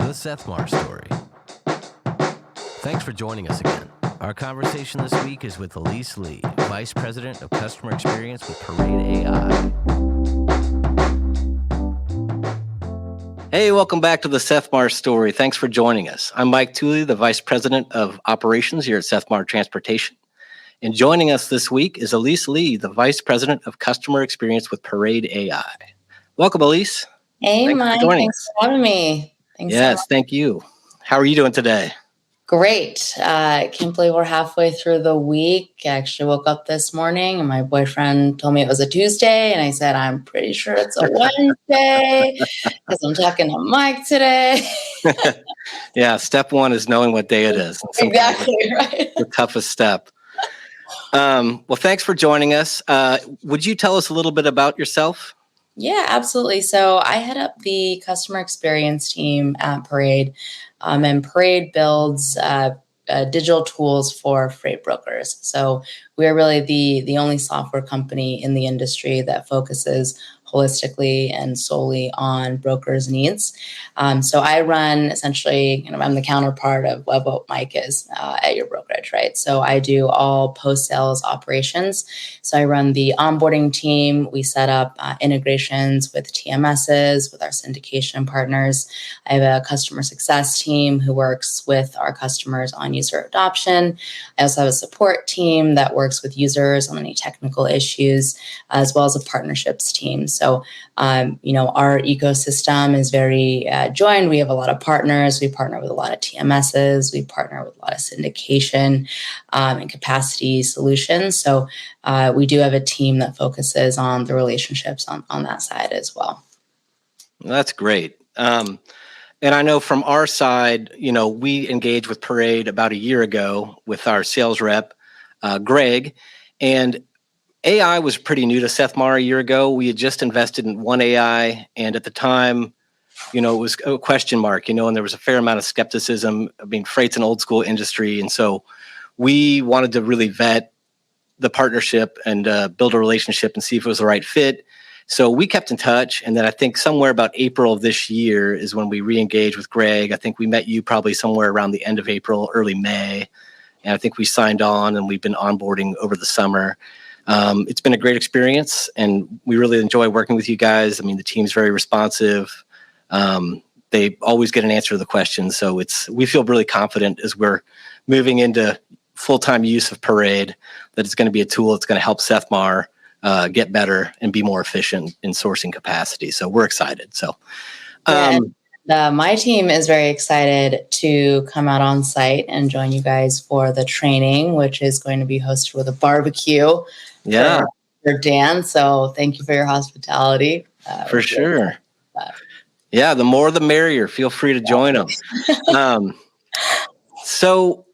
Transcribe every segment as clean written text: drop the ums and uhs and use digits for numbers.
The Sethmar Story. Thanks for joining us again. Our conversation this week is with Elise Lee, Vice President of Customer Experience with Parade AI. Hey, welcome back to the Sethmar Story. Thanks for joining us. I'm Mike Tooley, the Vice President of Operations here at Sethmar Transportation. And joining us this week is Elise Lee, the Vice President of Customer Experience with Parade AI. Welcome, Elise. Hey, Mike. Thanks for having me. Thanks so much. Thank you. How are you doing today? Great. I can't believe we're halfway through the week. I actually woke up this morning and my boyfriend told me it was a Tuesday. And I said, I'm pretty sure it's a Wednesday because I'm talking to Mike today. Yeah, step one is knowing what day it is. Exactly, right. The toughest step. Well, thanks for joining us. Would you tell us a little bit about yourself? Yeah, absolutely. So I head up the customer experience team at Parade, and Parade builds digital tools for freight brokers. So we're really the only software company in the industry that focuses holistically and solely on brokers' needs. So I run essentially, I'm the counterpart of what Mike is at your brokerage, right? So I do all post-sales operations. So I run the onboarding team. We set up integrations with TMSs, with our syndication partners. I have a customer success team who works with our customers on user adoption. I also have a support team that works with users on any technical issues, as well as a partnerships team. So, our ecosystem is very joined. We have a lot of partners. We partner with a lot of TMSs. We partner with a lot of syndication and capacity solutions. So we do have a team that focuses on the relationships on that side as well. That's great. And I know from our side, we engaged with Parade about a year ago with our sales rep, Greg, and AI was pretty new to Sethmar a year ago. We had just invested in One AI, and at the time, it was a question mark, and there was a fair amount of skepticism. I mean, freight's an old school industry, and so we wanted to really vet the partnership and build a relationship and see if it was the right fit. So we kept in touch, and then I think somewhere about April of this year is when we re-engaged with Greg. I think we met you probably somewhere around the end of April, early May, and I think we signed on, and we've been onboarding over the summer. It's been a great experience, and we really enjoy working with you guys. I mean, the team's very responsive. They always get an answer to the questions, so we feel really confident as we're moving into full-time use of Parade that it's going to be a tool that's going to help Sethmar get better and be more efficient in sourcing capacity. So we're excited. So, my team is very excited to come out on site and join you guys for the training, which is going to be hosted with a barbecue. Yeah, for Dan. So thank you for your hospitality. For sure. Yeah, the more the merrier. Feel free to join them. So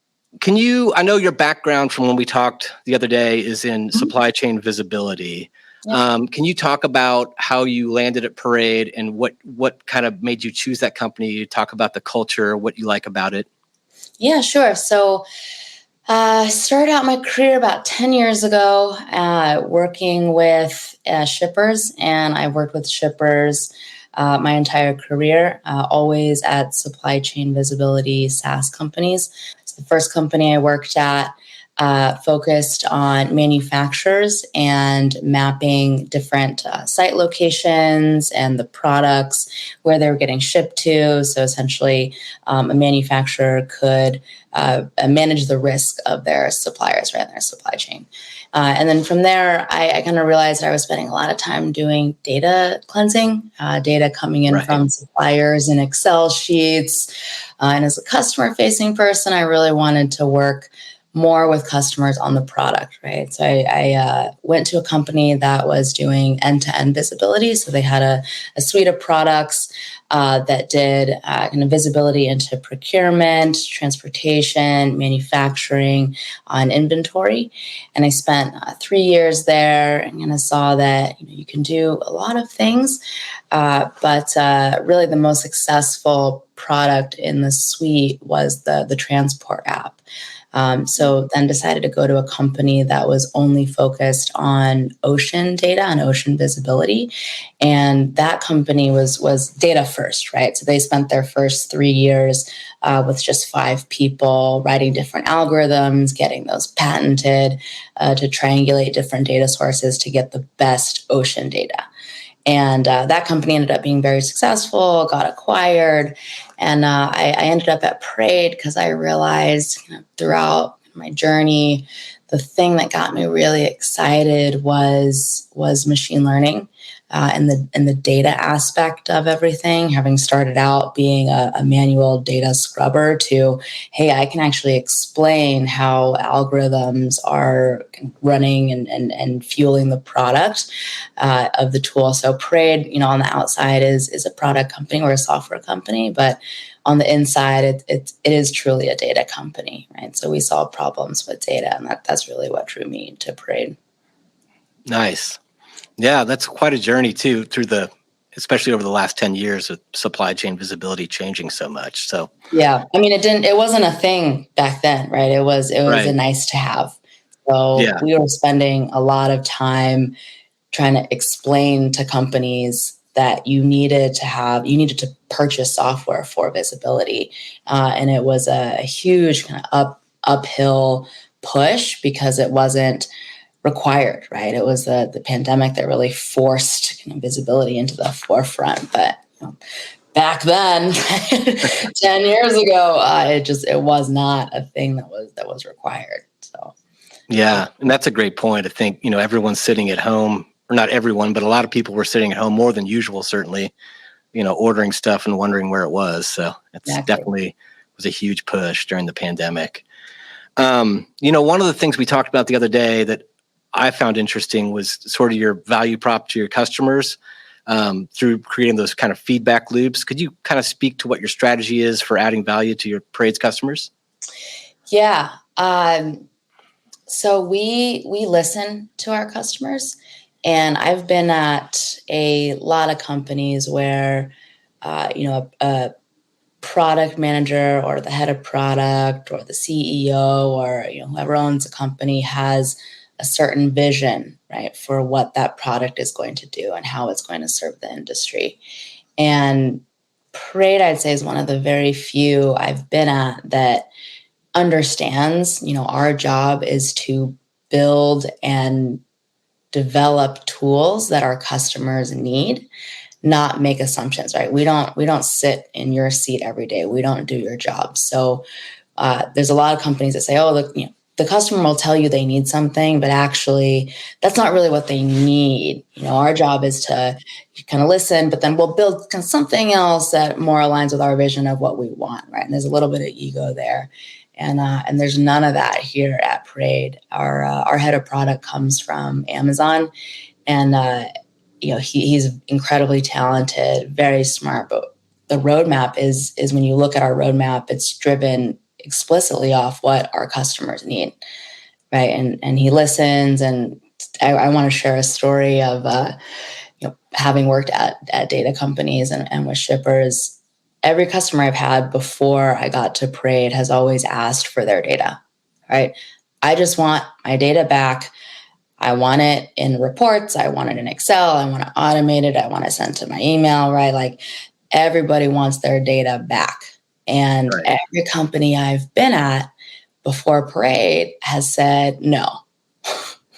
I know your background from when we talked the other day is in supply chain visibility. Yeah. Can you talk about how you landed at Parade and what kind of made you choose that company? Talk about the culture, what you like about it. Yeah, sure. So I started out my career about 10 years ago working with shippers, and I worked with shippers my entire career, always at supply chain visibility SaaS companies. So the first company I worked at focused on manufacturers and mapping different site locations and the products where they were getting shipped to. So essentially, a manufacturer could manage the risk of their suppliers, right, in their supply chain. And then from there, I kind of realized I was spending a lot of time doing data cleansing, data coming in from suppliers in Excel sheets. And as a customer-facing person, I really wanted to work more with customers on the product, right? So I went to a company that was doing end-to-end visibility. So they had a suite of products that did kind of visibility into procurement, transportation, manufacturing, and inventory. And I spent 3 years there and kind of saw that you can do a lot of things, but really the most successful product in the suite was the transport app. So then decided to go to a company that was only focused on ocean data and ocean visibility. And that company was data first, right? So they spent their first 3 years with just 5 people writing different algorithms, getting those patented to triangulate different data sources to get the best ocean data. And that company ended up being very successful, got acquired. And I ended up at Parade because I realized throughout my journey, the thing that got me really excited was machine learning and the data aspect of everything. Having started out being a manual data scrubber to, hey, I can actually explain how algorithms are running and fueling the product of the tool. So Parade, on the outside is a product company or a software company, but on the inside, it is truly a data company, right? So we solve problems with data, and that's really what drew me to Parade. Nice. Yeah, that's quite a journey too, especially over the last 10 years with supply chain visibility changing so much. So yeah, I mean, it wasn't a thing back then, right? It was a right. nice to have. So Yeah. we were spending a lot of time trying to explain to companies that you needed to purchase software for visibility, and it was a huge kind of uphill push because it wasn't required, right? It was the pandemic that really forced kind of visibility into the forefront. But back then, 10 years ago, it was not a thing that was required. So Yeah, and that's a great point. I think, everyone's sitting at home, or not everyone, but a lot of people were sitting at home more than usual, certainly, ordering stuff and wondering where it was. So it's exactly. definitely was a huge push during the pandemic. One of the things we talked about the other day that I found interesting was sort of your value prop to your customers through creating those kind of feedback loops. Could you kind of speak to what your strategy is for adding value to your Parade's customers? Yeah. So we listen to our customers, and I've been at a lot of companies where, a product manager or the head of product or the CEO or whoever owns a company has a certain vision, right, for what that product is going to do and how it's going to serve the industry. And Parade, I'd say, is one of the very few I've been at that understands, our job is to build and develop tools that our customers need, not make assumptions, right? We don't sit in your seat every day. We don't do your job. So there's a lot of companies that say, oh, look, the customer will tell you they need something, but actually that's not really what they need. Our job is to kind of listen, but then we'll build kind of something else that more aligns with our vision of what we want, right? And there's a little bit of ego there. And there's none of that here at Parade. Our head of product comes from Amazon, and he's incredibly talented, very smart. But the roadmap is when you look at our roadmap, it's driven explicitly off what our customers need, right? And he listens. And I want to share a story of having worked at data companies and with shippers. Every customer I've had before I got to Parade has always asked for their data, right? I just want my data back. I want it in reports. I want it in Excel. I want to automate it. I want to send to my email, right? Like everybody wants their data back. And Right. every company I've been at before Parade has said no,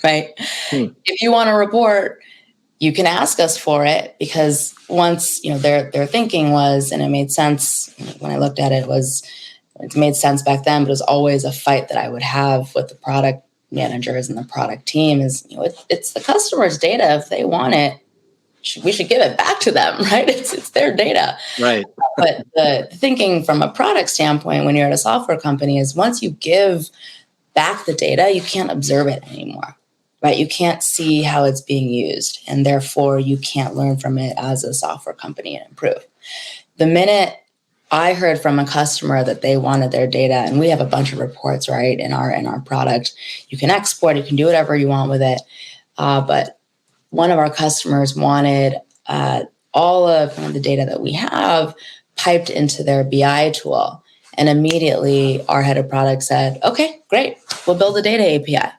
right? If you want a report, you can ask us for it, because once, their thinking was, and it made sense when I looked at it, it made sense back then, but it was always a fight that I would have with the product managers and the product team is, it's the customer's data. If they want it, we should give it back to them, right? It's their data. Right. But the thinking from a product standpoint, when you're at a software company, is once you give back the data, you can't observe it anymore, right? You can't see how it's being used, and therefore you can't learn from it as a software company and improve. The minute I heard from a customer that they wanted their data, and we have a bunch of reports, right, in our product. You can export, you can do whatever you want with it. But one of our customers wanted all of the data that we have piped into their BI tool. And immediately our head of product said, okay, great, we'll build a data API.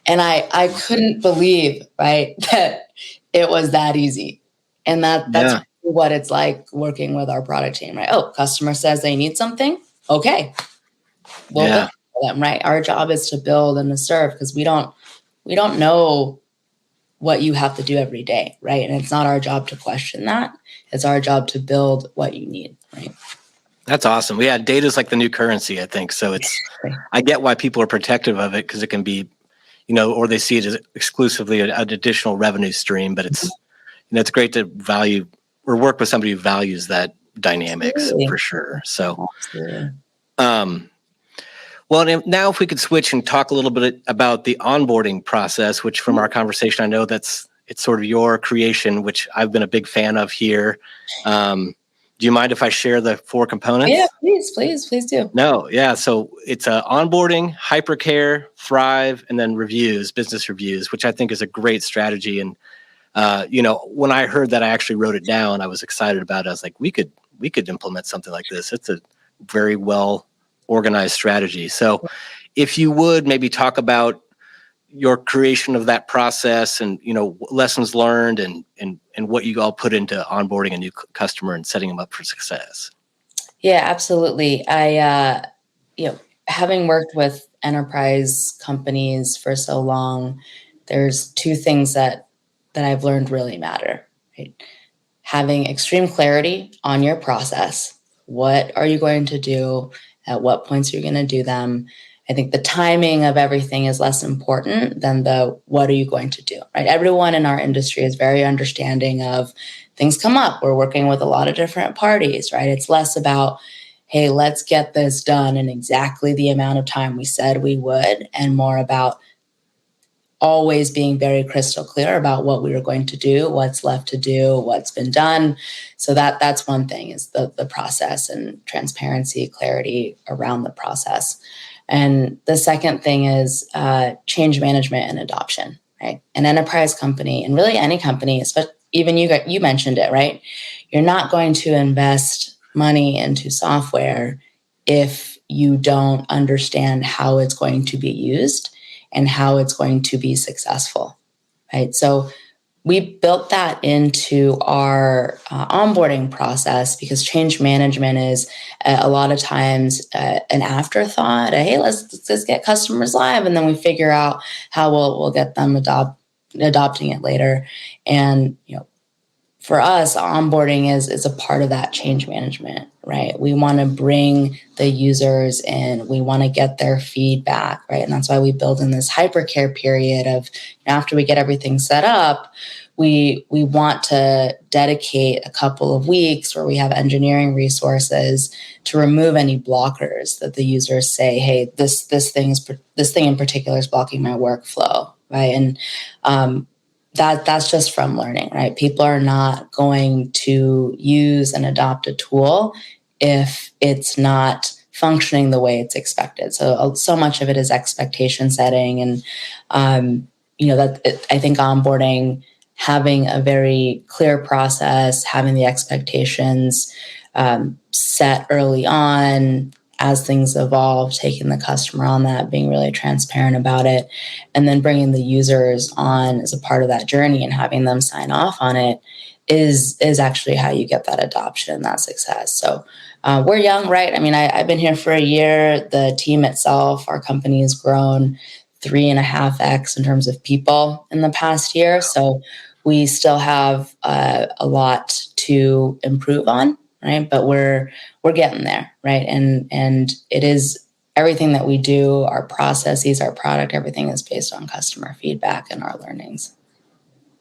And I couldn't believe, right, that it was that easy. And that's what it's like working with our product team, right? Oh, customer says they need something. Okay, we'll build for them, right? Our job is to build and to serve, because we don't know what you have to do every day, right? And it's not our job to question that. It's our job to build what you need, right? That's awesome. Yeah, data is like the new currency, I think. So I get why people are protective of it, because it can be, or they see it as exclusively an additional revenue stream. But it's, it's great to value or work with somebody who values that dynamics for sure. So, well, now if we could switch and talk a little bit about the onboarding process, which from our conversation, I know it's sort of your creation, which I've been a big fan of here. Do you mind if I share the 4 components? Yeah, please do. No, yeah. So it's onboarding, hypercare, thrive, and then reviews, business reviews, which I think is a great strategy. And when I heard that, I actually wrote it down. I was excited about it. I was like, we could implement something like this. It's a very well organized strategy. So if you would maybe talk about your creation of that process and, lessons learned and what you all put into onboarding a new customer and setting them up for success. Yeah, absolutely. I, having worked with enterprise companies for so long, there's 2 things that I've learned really matter, right? Having extreme clarity on your process. What are you going to do? At what points are you going to do them? I think the timing of everything is less important than the what are you going to do, right? Everyone in our industry is very understanding of things come up. We're working with a lot of different parties, right? It's less about, hey, let's get this done in exactly the amount of time we said we would, and more about always being very crystal clear about what we were going to do, what's left to do, what's been done. So that's one thing, is the process and transparency, clarity around the process. And the second thing is change management and adoption, right? An enterprise company, and really any company, especially even you mentioned it, right? You're not going to invest money into software if you don't understand how it's going to be used and how it's going to be successful, right? So we built that into our onboarding process, because change management is a lot of times an afterthought. Hey, let's just get customers live, and then we figure out how we'll get them adopting it later. And for us, onboarding is a part of that change management, right? We want to bring the users in. We want to get their feedback, right? And that's why we build in this hypercare period of, after we get everything set up, we want to dedicate a couple of weeks where we have engineering resources to remove any blockers that the users say, hey, this thing in particular is blocking my workflow, right? And that's just from learning, right? People are not going to use and adopt a tool if it's not functioning the way it's expected. So much of it is expectation setting, and I think onboarding, having a very clear process, having the expectations set early on, as things evolve, taking the customer on that, being really transparent about it, and then bringing the users on as a part of that journey and having them sign off on it is actually how you get that adoption and that success. So we're young, right? I mean, I've been here for a year. The team itself, our company has grown 3.5x in terms of people in the past year. So we still have a lot to improve on, right? But we're getting there, right? And it is everything that we do, our processes, our product, everything is based on customer feedback and our learnings.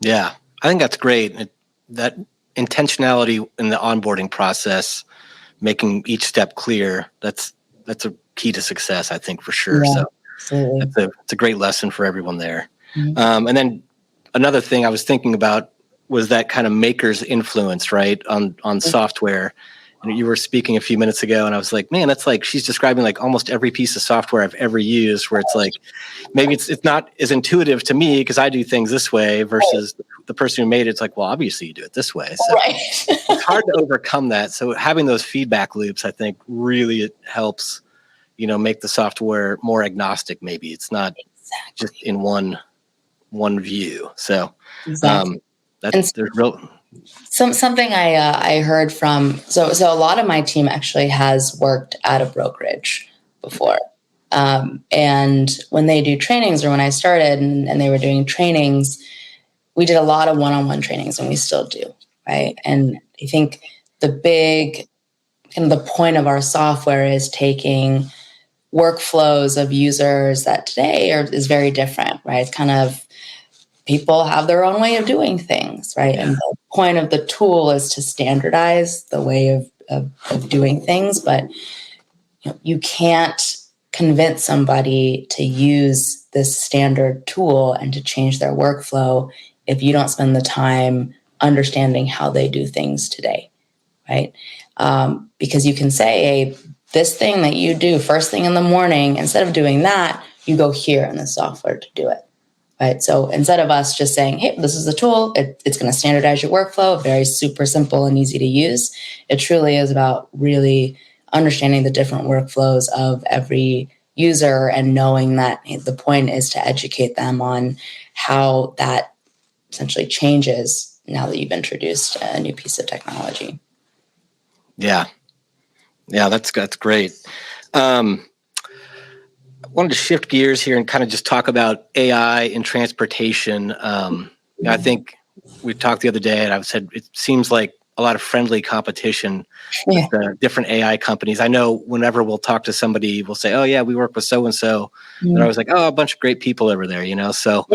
Yeah, I think that's great. That intentionality in the onboarding process, making each step clear, that's a key to success, I think, for sure. Yeah, so absolutely. it's a great lesson for everyone there. Mm-hmm. And then another thing I was thinking about was that kind of maker's influence, right, on software. you were speaking a few minutes ago, and I was like, man, that's like she's describing like almost every piece of software I've ever used. Where it's like maybe it's not as intuitive to me because I do things this way versus the person who made it. It's like, well, obviously you do it this way. So it's hard to overcome that. So having those feedback loops, I think, really helps. Make the software more agnostic. Maybe it's not just in one view. So there's real. Something I heard from so a lot of my team actually has worked at a brokerage before, and when they do trainings or when I started and they were doing trainings, we did a lot of one-on-one trainings, and we still do, right? And I think the big kind of the point of our software is taking workflows of users that today is very different, right? It's kind of people have their own way of doing things, right? Yeah. And the point of the tool is to standardize the way of doing things, but you can't convince somebody to use this standard tool and to change their workflow if you don't spend the time understanding how they do things today, right? Because you can say, hey, this thing that you do first thing in the morning, instead of doing that, you go here in the software to do it. Right. So instead of us just saying, hey, this is the tool, it's going to standardize your workflow, very super simple and easy to use. It truly is about really understanding the different workflows of every user and knowing that the point is to educate them on how that essentially changes now that you've introduced a new piece of technology. Yeah. Yeah, that's great. I wanted to shift gears here and kind of just talk about AI in transportation. I think we talked the other day, and I've said it seems like a lot of friendly competition with different AI companies. I know whenever we'll talk to somebody, we'll say, "Oh yeah, we work with so and so," and I was like, "Oh, a bunch of great people over there," So,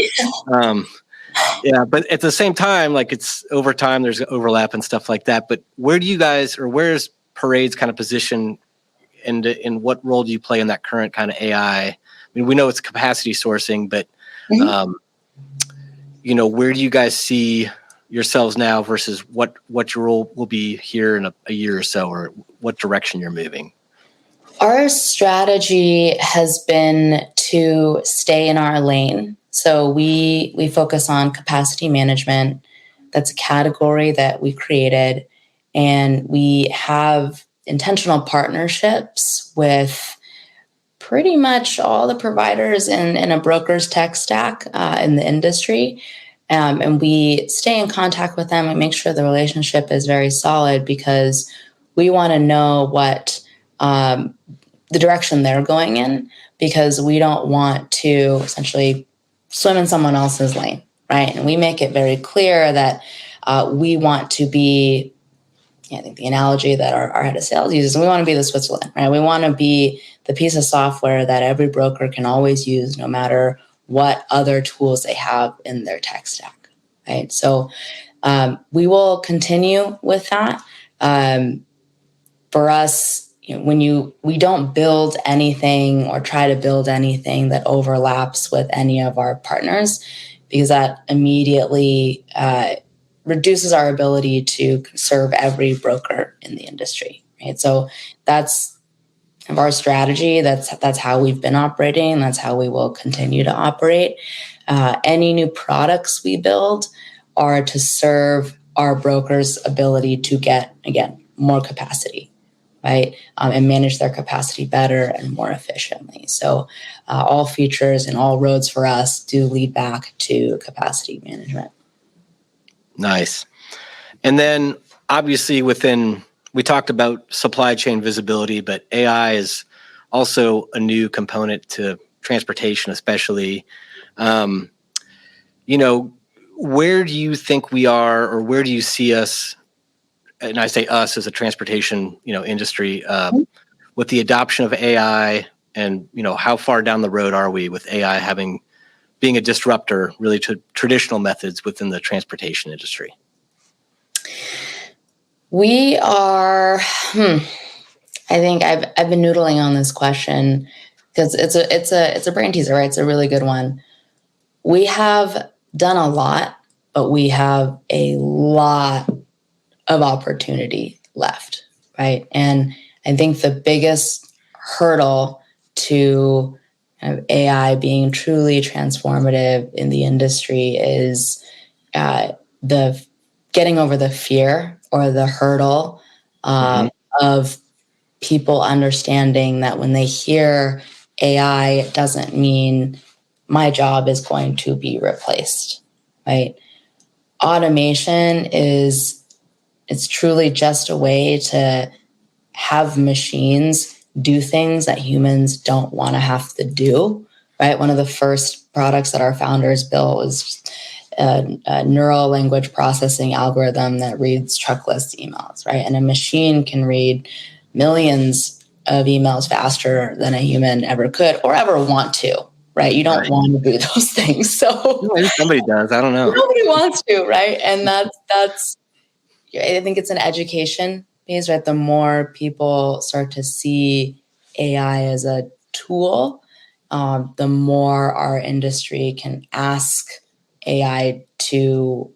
but at the same time, like it's over time, there's overlap and stuff like that. But where do you guys, or where's Parade's kind of position? And in what role do you play in that current kind of AI? I mean, we know it's capacity sourcing, but where do you guys see yourselves now versus what your role will be here in a year or so, or what direction you're moving? Our strategy has been to stay in our lane. So we focus on capacity management. That's a category that we created, and we have intentional partnerships with pretty much all the providers in a broker's tech stack in the industry. And we stay in contact with them and make sure the relationship is very solid because we want to know what the direction they're going in, because we don't want to essentially swim in someone else's lane, right? And we make it very clear that we want to be, I think the analogy that our head of sales uses, we want to be the Switzerland, right? We want to be the piece of software that every broker can always use no matter what other tools they have in their tech stack, right? So we will continue with that. For us, we don't build anything or try to build anything that overlaps with any of our partners, because that immediately reduces our ability to serve every broker in the industry, right? So that's our strategy. That's how we've been operating. That's how we will continue to operate. Any new products we build are to serve our brokers' ability to get, again, more capacity, right? And manage their capacity better and more efficiently. So all features and all roads for us do lead back to capacity management. Nice. And then obviously we talked about supply chain visibility, but AI is also a new component to transportation, especially. Where do you think we are, or where do you see us? And I say us as a transportation, industry, with the adoption of AI, and how far down the road are we with AI being a disruptor really to traditional methods within the transportation industry? We are. I think I've been noodling on this question because it's a brain teaser, right? It's a really good one. We have done a lot, but we have a lot of opportunity left, right? And I think the biggest hurdle to kind of AI being truly transformative in the industry is the getting over the fear or the hurdle of people understanding that when they hear AI, it doesn't mean my job is going to be replaced, right? Automation is it's truly just a way to have machines do things that humans don't want to have to do, right? One of the first products that our founders built was a neural language processing algorithm that reads truck list emails, right? And a machine can read millions of emails faster than a human ever could or ever want to, right? You don't want to do those things. So maybe somebody does. I don't know. nobody wants to, right? And that's I think it's an education piece, right? The more people start to see AI as a tool, the more our industry can ask AI to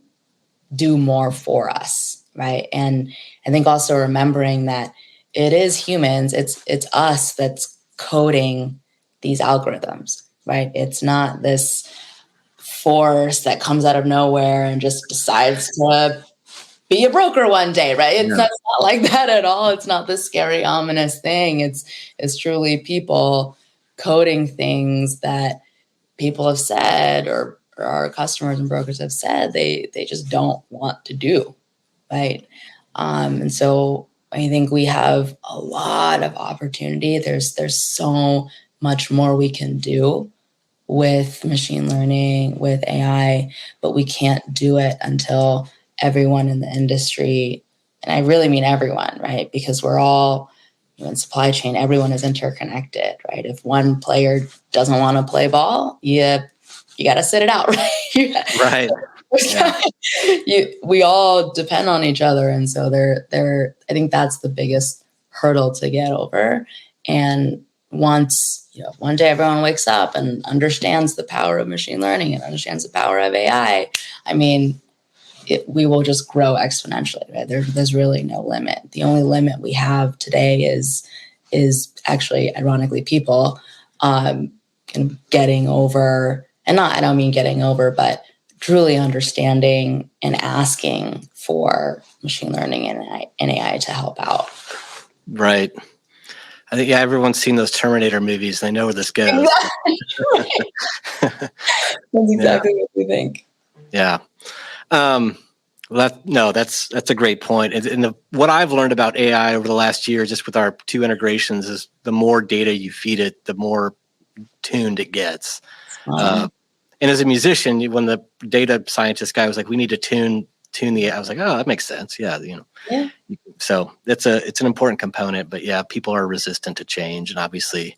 do more for us, right? And I think also remembering that it is humans, it's us that's coding these algorithms, right? It's not this force that comes out of nowhere and just decides to be a broker one day, right? It's not like that at all. It's not this scary, ominous thing. It's truly people coding things that people have said or our customers and brokers have said they just don't want to do, right? And so I think we have a lot of opportunity. There's so much more we can do with machine learning, with AI, but we can't do it until everyone in the industry, and I really mean everyone, right? Because we're all in supply chain, everyone is interconnected, right? If one player doesn't want to play ball, you got to sit it out, right? Right. Yeah. We all depend on each other, and so I think that's the biggest hurdle to get over. And once one day everyone wakes up and understands the power of machine learning and understands the power of AI, I mean, we will just grow exponentially, right? There's really no limit. The only limit we have today is actually, ironically, people getting over, and I don't mean getting over, but truly understanding and asking for machine learning and AI to help out. Right. I think everyone's seen those Terminator movies. They know where this goes. Exactly. That's exactly what we think. Yeah. That's a great point. And what I've learned about AI over the last year, just with our two integrations, is the more data you feed it, the more tuned it gets. And as a musician, when the data scientist guy was like, "We need to tune the," I was like, "Oh, that makes sense." Yeah. So it's an important component, but yeah, people are resistant to change, and obviously,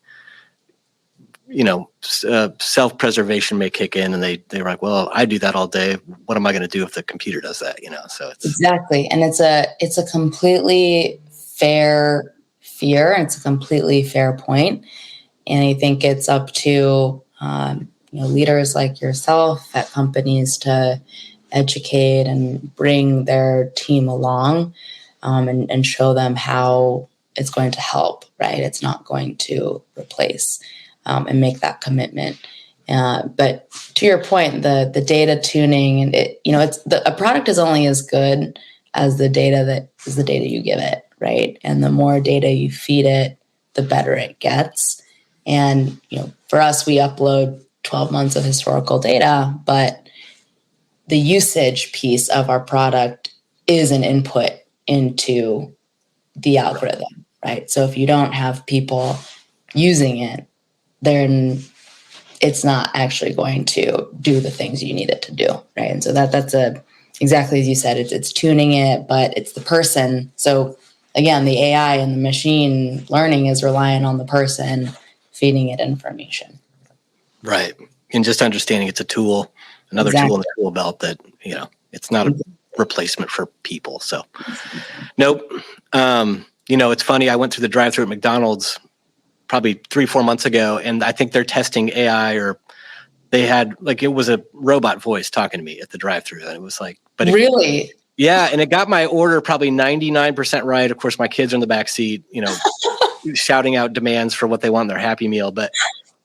self-preservation may kick in, and they're like, "Well, I do that all day. What am I going to do if the computer does that?" So it's exactly, and it's a completely fair fear, and it's a completely fair point, and I think it's up to leaders like yourself at companies to educate and bring their team along, and show them how it's going to help. Right, it's not going to replace. And make that commitment. But to your point, the data tuning, and a product is only as good as the data you give it, right? And the more data you feed it, the better it gets. And for us, we upload 12 months of historical data, but the usage piece of our product is an input into the algorithm, right? So if you don't have people using it, then it's not actually going to do the things you need it to do, right? And so that's exactly as you said, it's tuning it, but it's the person. So again, the AI and the machine learning is relying on the person feeding it information. Right. And just understanding it's a tool, another tool in the tool belt that, it's not a replacement for people. So nope. It's funny. I went through the drive-thru at McDonald's probably 3-4 months ago, and I think they're testing AI, or they had it was a robot voice talking to me at the drive-thru, and it was like, but really, Yeah, and it got my order probably 99% right. Of course, my kids are in the back seat, shouting out demands for what they want in their Happy Meal. But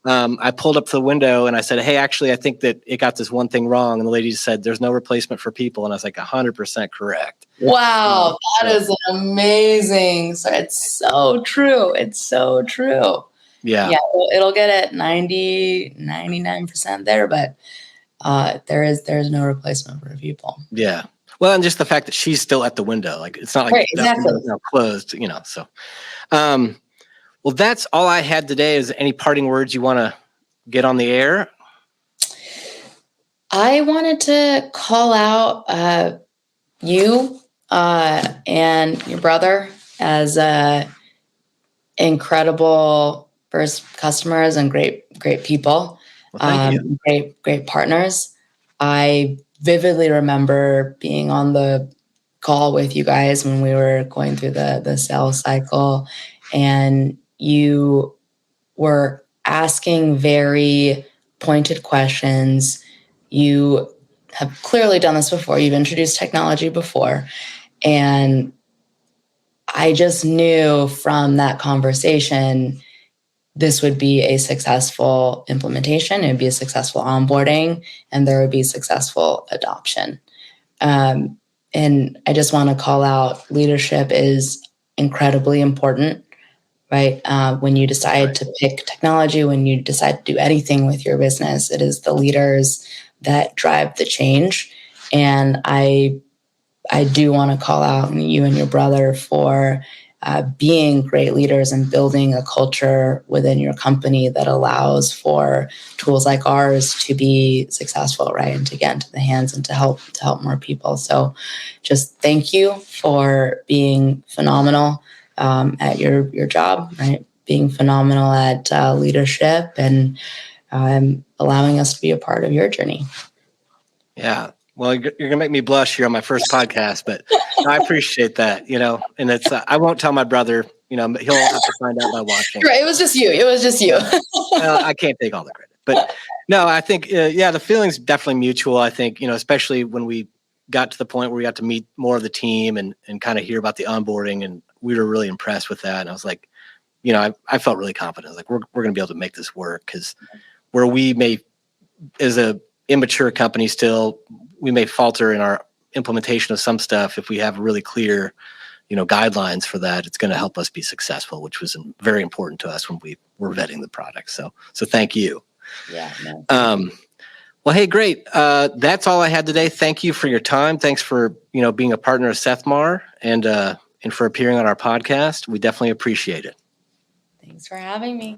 I pulled up to the window and I said, "Hey, actually, I think that it got this one thing wrong." And the lady said, "There's no replacement for people." And I was like, 100% correct. Wow, that is amazing. So it's so true. It's so true. Yeah. It'll get at 99% there, but there's no replacement for people. Yeah. Well, and just the fact that she's still at the window, like it's not like Right, that exactly. window's now closed, So, well, that's all I had today. Is any parting words you want to get on the air? I wanted to call out you and your brother as incredible first customers and great people. Well, thank you. Great partners. I vividly remember being on the call with you guys when we were going through the sales cycle, and you were asking very pointed questions. You have clearly done this before. You've introduced technology before. And I just knew from that conversation, this would be a successful implementation. It would be a successful onboarding, and there would be successful adoption. And I just want to call out leadership is incredibly important, right? When you decide to pick technology, when you decide to do anything with your business, it is the leaders that drive the change. And I do want to call out you and your brother for being great leaders and building a culture within your company that allows for tools like ours to be successful, right? And to get into the hands and to help more people. So just thank you for being phenomenal at your job, right? Being phenomenal at leadership and allowing us to be a part of your journey. Yeah. Well, you're going to make me blush here on my first podcast, but I appreciate that, and it's, I won't tell my brother, he'll have to find out by watching. Right. It was just you. Well, I can't take all the credit, but no, I think, the feeling's definitely mutual. I think, especially when we got to the point where we got to meet more of the team and kind of hear about the onboarding, and we were really impressed with that. And I was like, I felt really confident. Like, we're going to be able to make this work, because where we may, as a immature company still, we may falter in our implementation of some stuff. If we have really clear, guidelines for that, it's going to help us be successful, which was very important to us when we were vetting the product. So thank you. Yeah. No. Well, hey, great. That's all I had today. Thank you for your time. Thanks for, being a partner of Sethmar and for appearing on our podcast. We definitely appreciate it. Thanks for having me.